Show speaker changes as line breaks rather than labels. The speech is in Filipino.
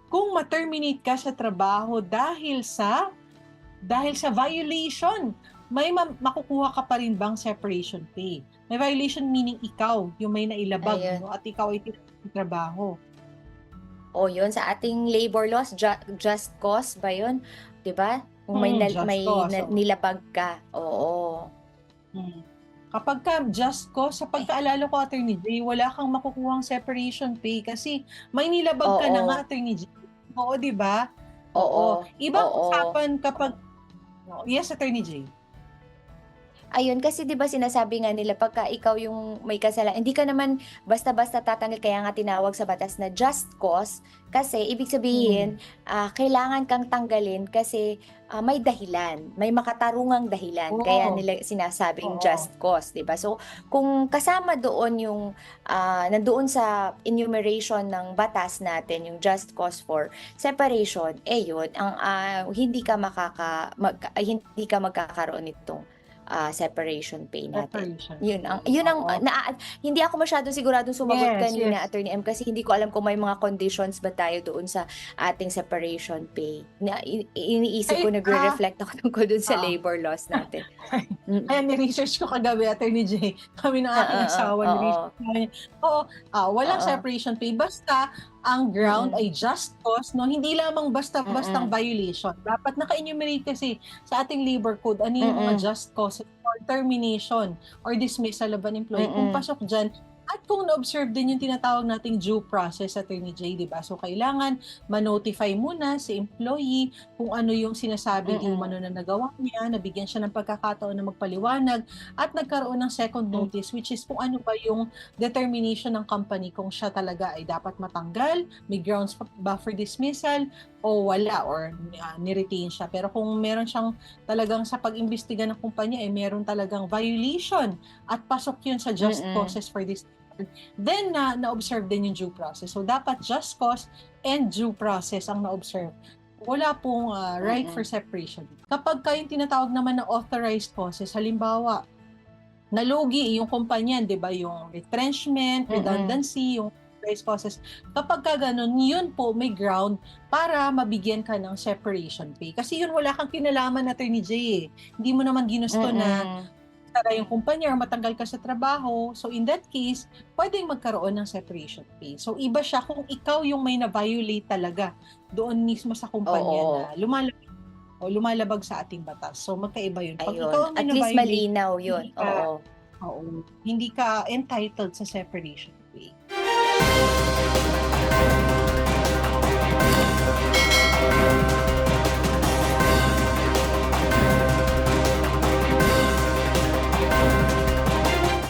kung ma-terminate ka sa trabaho dahil sa violation, may makukuha ka pa rin bang separation pay? May violation meaning ikaw yung may nailabag,
Ayun.
no? At ikaw ay trabaho.
O yun sa ating labor laws, just cause ba yun? 'Di ba? Kung
Just
may
cause. So,
nilabag ka, oo.
mm. Kapag ka just cause, sa
Ay,
pagkaalala ko, Attorney J, wala kang makukuhang separation pay kasi may nilabag ka na nga,
oo,
Attorney J. Oo, di ba? Oo.
oo,
Ibang
oo.
usapan kapag... Yes, Attorney J.
Ayun, kasi 'di ba sinasabi nga nila pagka ikaw yung may kasalanan, hindi ka naman basta-basta tatanggal, kaya nga tinawag sa batas na just cause, kasi ibig
Mm.
sabihin, kailangan kang tanggalin kasi, may dahilan, may makatarungang dahilan kaya
Oo.
nila sinasabing
Oo.
just cause, 'di ba? So, kung kasama doon yung, nandoon sa enumeration ng batas natin yung just cause for separation, eh yun ang, hindi ka magkakaroon nitong separation pay natin.
Separation
Yun ang
pay. Oo.
hindi ako masyadong siguradong sumagot
Yes,
kanina,
yes.
Attorney M, kasi hindi ko alam kung may mga conditions ba tayo doon sa ating separation pay. Iniisip ko,
Ay,
nagre-reflect ako tungkol dun sa
oo.
labor laws natin. Mm.
Ayan, ni-research ko kagabi, Attorney J. Kami ng aking asawa,
Oo,
ni-research namin. Oo, walang
oo,
separation pay basta ang ground
mm,
ay just cause, no? Hindi lamang basta-bastang
mm,
violation. Dapat naka-enumerate kasi sa ating labor code ano yung mga
mm,
just causes for termination or dismissal of an employee. Kung
mm,
pasok dyan, at kung na-observe din yung tinatawag nating due process, Attorney J, di ba? So, kailangan ma-notify muna si employee kung ano yung sinasabi di umano
mm,
na nagawa niya, nabigyan siya ng pagkakataon na magpaliwanag at nagkaroon ng second
hmm,
notice, which is kung ano ba yung determination ng company, kung siya talaga ay dapat matanggal, may grounds ba for dismissal o wala, or ni-retain siya. Pero kung meron siyang talagang sa pag-imbestiga ng kumpanya ay meron talagang violation at pasok yun sa just
mm,
causes for dismissal, then na-observe din yung due process. So dapat just cause and due process ang na-observe, wala pong right for
mm,
separation. Kapag yung tinatawag naman na authorized causes, halimbawa, nalugi yung kumpanya, di ba, yung retrenchment,
mm,
redundancy, yung authorized causes, kapag ka ganun, yun po may ground para mabigyan ka ng separation pay. Kasi yun wala kang kinalaman, Attorney J, eh. Hindi mo naman ginusto na
mm.
tara yung kumpanya or matanggal ka sa trabaho. So in that case, pwedeng magkaroon ng separation pay. So iba siya kung ikaw yung may na-violate talaga doon mismo sa kumpanya na
Oo,
lumalabag sa ating batas. So magkaiba yun. Pag
ayun.
ikaw ang may
At least
na-violate,
malinaw yun,
hindi ka,
oo.
hindi ka entitled sa separation pay.